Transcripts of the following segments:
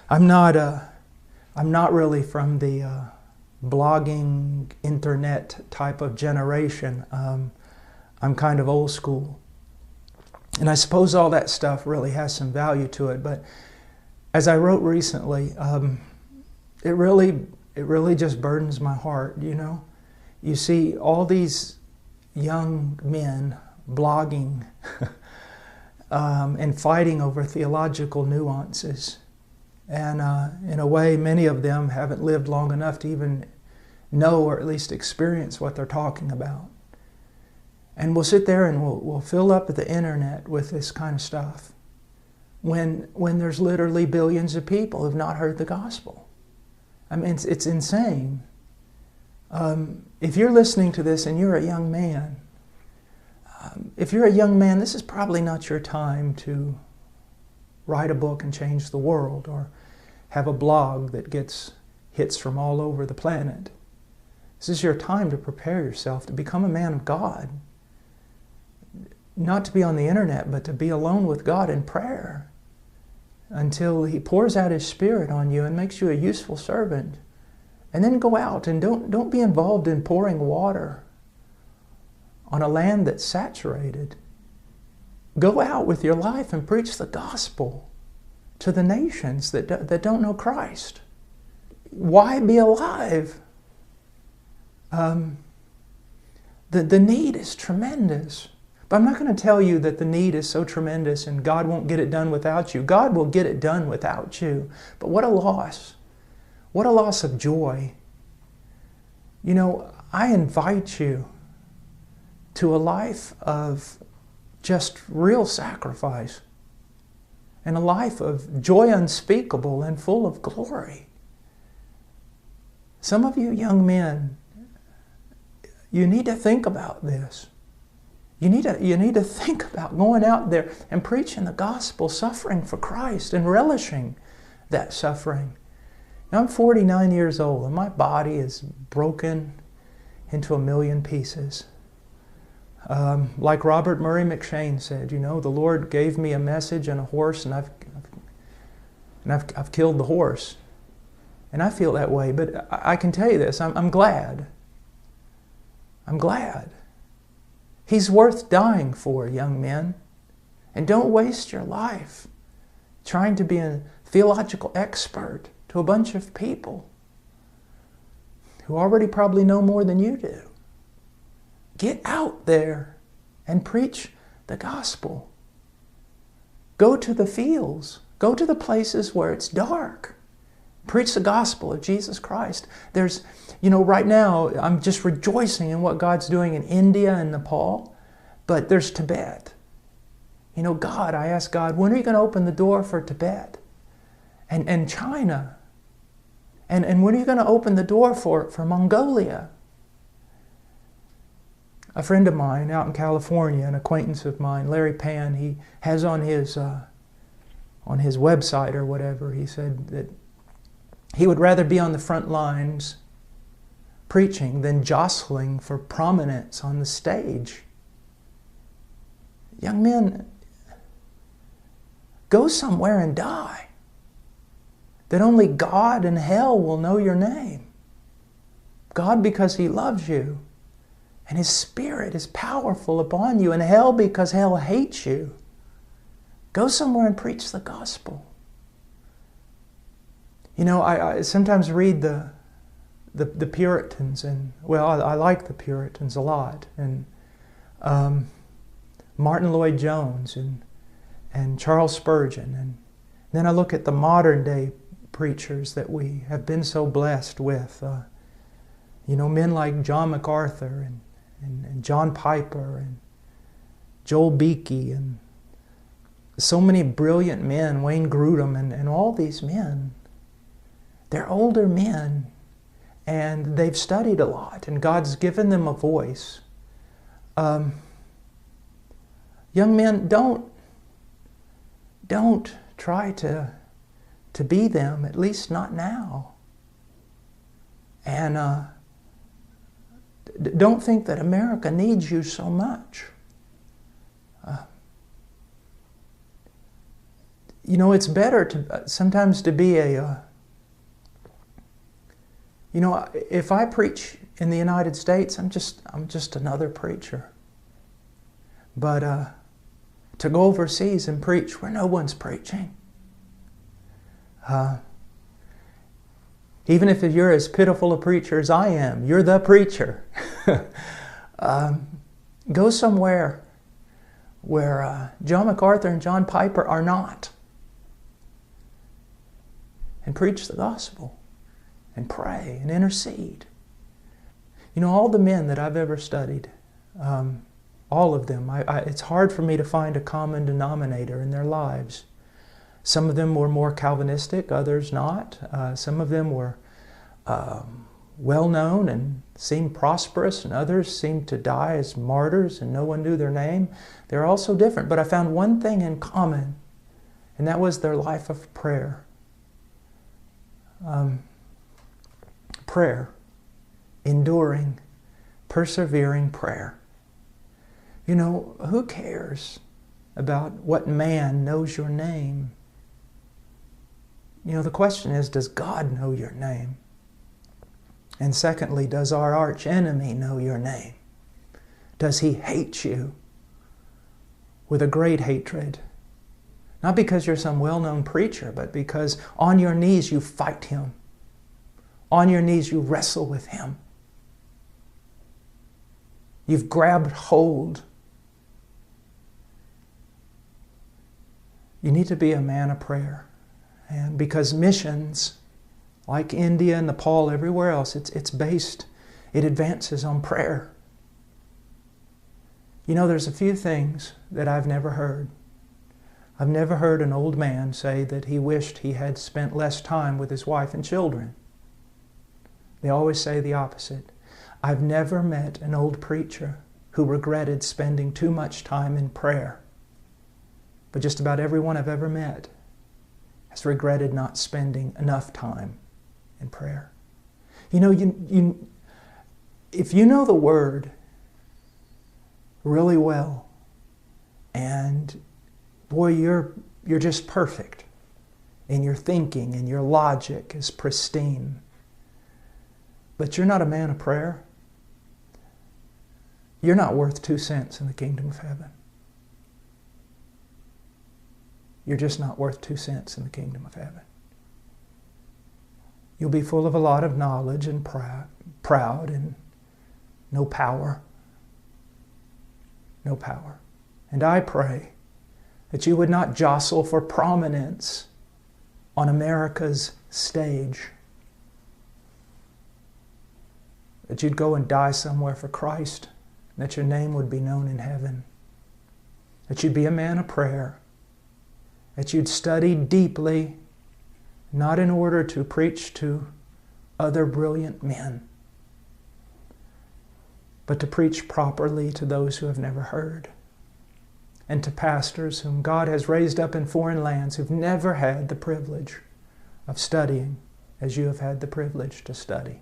I'm not really from the blogging, internet type of generation. I'm kind of old school. And I suppose all that stuff really has some value to it. But as I wrote recently, it really just burdens my heart, you know. You see all these young men blogging and fighting over theological nuances. And in a way, many of them haven't lived long enough to even know or at least experience what they're talking about. And we'll sit there and we'll fill up the internet with this kind of stuff when there's literally billions of people who've not heard the gospel. I mean, it's insane. If you're listening to this and you're a young man, this is probably not your time to write a book and change the world or have a blog that gets hits from all over the planet. This is your time to prepare yourself to become a man of God. Not to be on the internet, but to be alone with God in prayer until He pours out His Spirit on you and makes you a useful servant. And then go out and don't be involved in pouring water on a land that's saturated. Go out with your life and preach the gospel to the nations that don't know Christ. Why be alive? The need is tremendous. But I'm not going to tell you that the need is so tremendous and God won't get it done without you. God will get it done without you. But what a loss. What a loss of joy. You know, I invite you to a life of just real sacrifice and a life of joy unspeakable and full of glory. Some of you young men, you need to think about this. You need to think about going out there and preaching the gospel, suffering for Christ and relishing that suffering. Now, I'm 49 years old and my body is broken into a million pieces. Like Robert Murray McShane said, you know, the Lord gave me a message and a horse, and I've killed the horse. And I feel that way, but I can tell you this, I'm glad. I'm glad. He's worth dying for, young men. And don't waste your life trying to be a theological expert to a bunch of people who already probably know more than you do. Get out there and preach the gospel. Go to the fields. Go to the places where it's dark. Preach the gospel of Jesus Christ. There's, you know, right now I'm just rejoicing in what God's doing in India and Nepal, but there's Tibet. You know, I ask God, when are you going to open the door for Tibet and China? And when are you going to open the door for Mongolia? A friend of mine out in California, an acquaintance of mine, Larry Pan, he has on his website or whatever, he said that he would rather be on the front lines preaching than jostling for prominence on the stage. Young men, go somewhere and die, that only God and hell will know your name. God because He loves you, and His Spirit is powerful upon you, and hell because hell hates you. Go somewhere and preach the gospel. You know, I sometimes read the Puritans, and well, I like the Puritans a lot, and Martin Lloyd-Jones and Charles Spurgeon, and then I look at the modern day preachers that we have been so blessed with. You know, men like John MacArthur and John Piper and Joel Beakey and so many brilliant men, Wayne Grudem and all these men. They're older men, and they've studied a lot, and God's given them a voice. Young men, don't try to be them, at least not now. And don't think that America needs you so much. it's better to sometimes to be if I preach in the United States, I'm just another preacher. But to go overseas and preach where no one's preaching, even if you're as pitiful a preacher as I am, you're the preacher. Go somewhere where John MacArthur and John Piper are not, and preach the gospel, and pray, and intercede. All the men that I've ever studied, all of them, it's hard for me to find a common denominator in their lives. Some of them were more Calvinistic, others not. Some of them were well-known and seemed prosperous, and others seemed to die as martyrs and no one knew their name. They're all so different, but I found one thing in common, and that was their life of prayer. Prayer, enduring, persevering prayer. Who cares about what man knows your name? The question is, does God know your name? And secondly, does our arch enemy know your name? Does he hate you with a great hatred? Not because you're some well-known preacher, but because on your knees you fight him. On your knees you wrestle with him. You've grabbed hold. You need to be a man of prayer. And because missions, like India, Nepal, everywhere else, it advances on prayer. There's a few things that I've never heard. I've never heard an old man say that he wished he had spent less time with his wife and children. They always say the opposite. I've never met an old preacher who regretted spending too much time in prayer. But just about everyone I've ever met has regretted not spending enough time in prayer. If you know the Word really well, and boy, you're just perfect, and your thinking and your logic is pristine, but you're not a man of prayer, you're not worth 2 cents in the kingdom of heaven. You're just not worth 2 cents in the kingdom of heaven. You'll be full of a lot of knowledge and proud and no power. No power. And I pray that you would not jostle for prominence on America's stage. That you'd go and die somewhere for Christ, and that your name would be known in heaven. That you'd be a man of prayer. That you'd study deeply, not in order to preach to other brilliant men, but to preach properly to those who have never heard, and to pastors whom God has raised up in foreign lands who've never had the privilege of studying as you have had the privilege to study.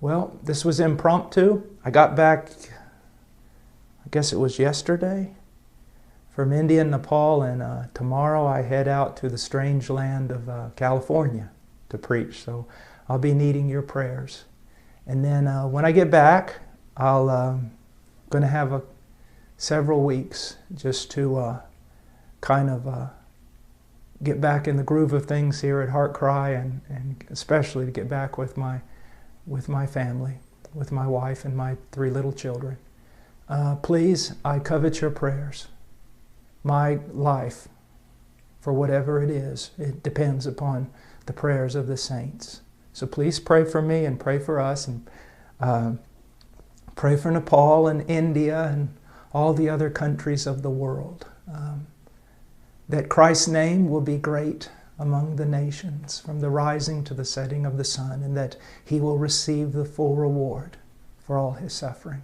Well, this was impromptu. I got back, I guess it was yesterday, from India and Nepal, and tomorrow I head out to the strange land of California to preach. So I'll be needing your prayers. And then when I get back, I'll going to have several weeks just to kind of get back in the groove of things here at Heart Cry, and especially to get back with my family, with my wife and my 3 little children. Please, I covet your prayers. My life, for whatever it is, it depends upon the prayers of the saints. So please pray for me and pray for us, and pray for Nepal and India and all the other countries of the world. That Christ's name will be great among the nations from the rising to the setting of the sun, and that He will receive the full reward for all His suffering.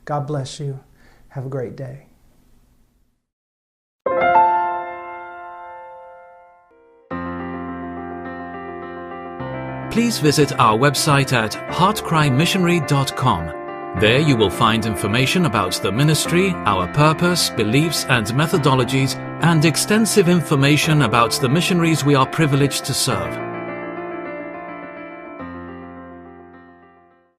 God bless you. Have a great day. Please visit our website at heartcrymissionary.com. There you will find information about the ministry, our purpose, beliefs and methodologies, and extensive information about the missionaries we are privileged to serve.